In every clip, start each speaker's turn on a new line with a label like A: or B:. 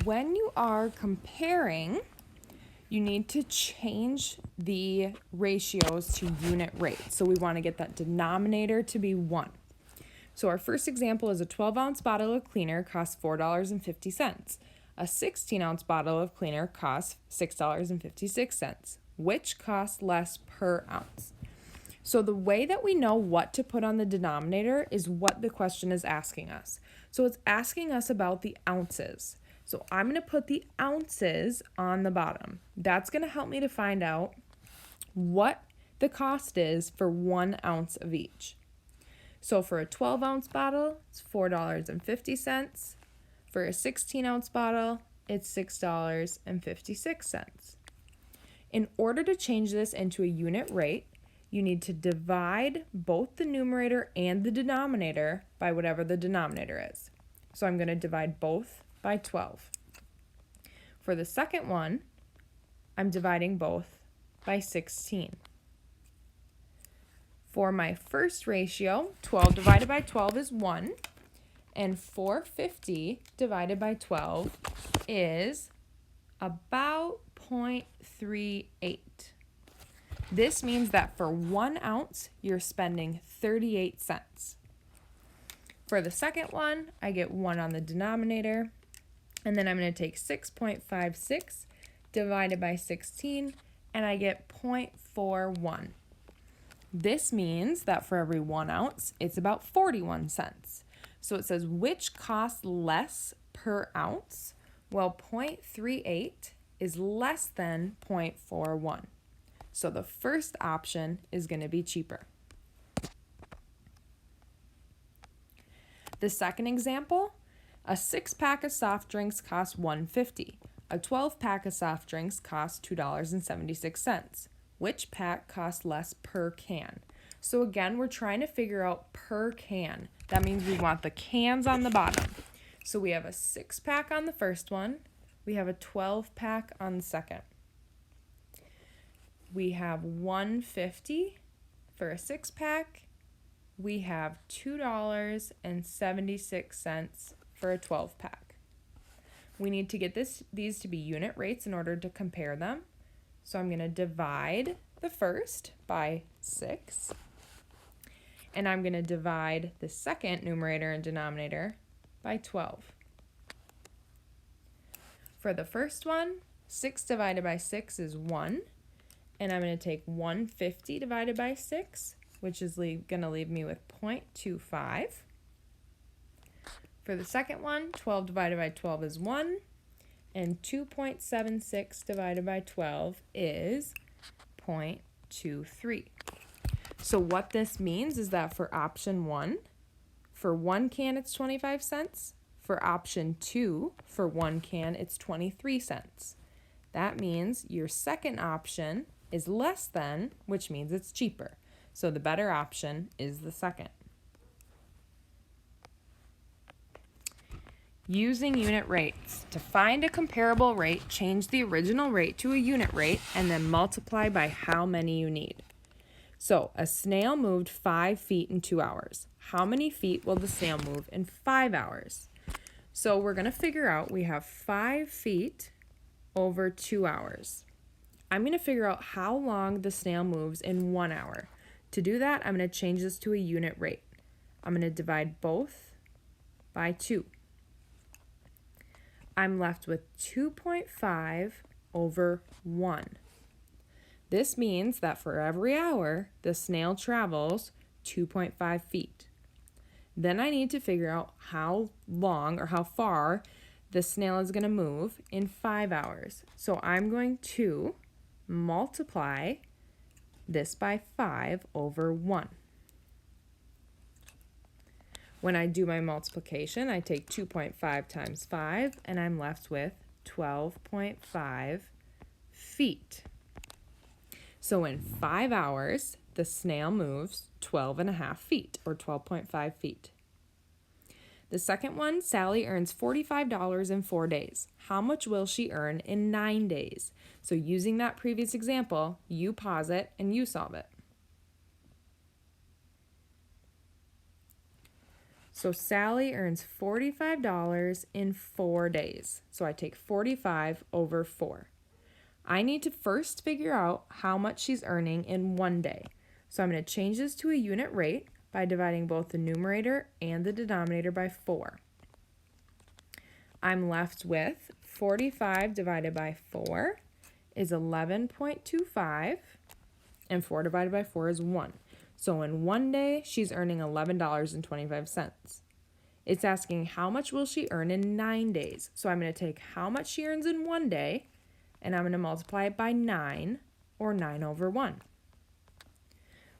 A: when you are comparing, you need to change the ratios to unit rate. So we want to get that denominator to be 1. So our first example is a 12-ounce bottle of cleaner costs $4.50. A 16-ounce bottle of cleaner costs $6.56. Which costs less per ounce? So the way that we know what to put on the denominator is what the question is asking us. So it's asking us about the ounces. So I'm going to put the ounces on the bottom. That's going to help me to find out what the cost is for 1 ounce of each. So for a 12-ounce bottle, it's $4.50. For a 16-ounce bottle, it's $6.56. In order to change this into a unit rate, you need to divide both the numerator and the denominator by whatever the denominator is. So I'm going to divide both by 12. For the second one, I'm dividing both by 16. For my first ratio, 12 divided by 12 is 1, and 450 divided by 12 is about 0.38. This means that for 1 ounce, you're spending 38 cents. For the second one, I get 1 on the denominator, and then I'm going to take 6.56 divided by 16, and I get 0.41. This means that for every 1 ounce, it's about 41 cents. So it says, which costs less per ounce? Well, 0.38 is less than 0.41. So the first option is going to be cheaper. The second example, a 6-pack of soft drinks costs $1.50. A 12-pack of soft drinks costs $2.76. Which pack costs less per can? So again, we're trying to figure out per can. That means we want the cans on the bottom. So we have a 6-pack on the first one. We have a 12-pack on the second. We have $1.50 for a 6-pack. We have $2.76 for a 12-pack. We need to get these to be unit rates in order to compare them. So I'm going to divide the first by 6. And I'm going to divide the second numerator and denominator by 12. For the first one, 6 divided by 6 is 1. And I'm going to take 150 divided by 6, which is going to leave me with 0.25. For the second one, 12 divided by 12 is 1. And 2.76 divided by 12 is 0.23. So what this means is that for option 1, for 1 can it's 25 cents. For option 2, for 1 can it's 23 cents. That means your second option is less than, which means it's cheaper. So the better option is the second. Using unit rates. To find a comparable rate, change the original rate to a unit rate and then multiply by how many you need. So a snail moved 5 feet in 2 hours. How many feet will the snail move in 5 hours? So we're going to figure out we have 5 feet over 2 hours. I'm going to figure out how long the snail moves in 1 hour. To do that, I'm going to change this to a unit rate. I'm going to divide both by 2. I'm left with 2.5 over 1. This means that for every hour, the snail travels 2.5 feet. Then I need to figure out how long or how far the snail is going to move in 5 hours. So I'm going to multiply this by 5 over 1. When I do my multiplication, I take 2.5 times 5, and I'm left with 12.5 feet. So in 5 hours, the snail moves 12.5 feet, or 12.5 feet. The second one, Sally earns $45 in 4 days. How much will she earn in 9 days? So using that previous example, you pause it and you solve it. So Sally earns $45 in 4 days. So I take 45 over 4. I need to first figure out how much she's earning in 1 day. So I'm going to change this to a unit rate by dividing both the numerator and the denominator by 4. I'm left with 45 divided by 4 is 11.25, and 4 divided by 4 is 1. So in 1 day, she's earning $11.25. It's asking how much will she earn in 9 days. So I'm going to take how much she earns in 1 day, and I'm going to multiply it by 9, or 9 over 1.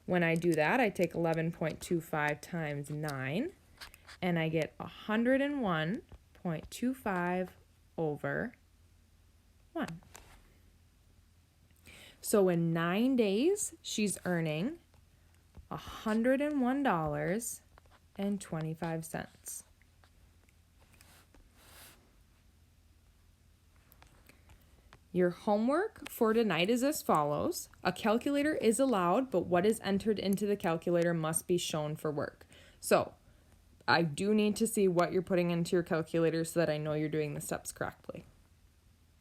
A: When I do that, I take 11.25 times 9, and I get 101.25 over 1. So in 9 days, she's earning $101.25. Your homework for tonight is as follows. A calculator is allowed, but what is entered into the calculator must be shown for work. So I do need to see what you're putting into your calculator so that I know you're doing the steps correctly.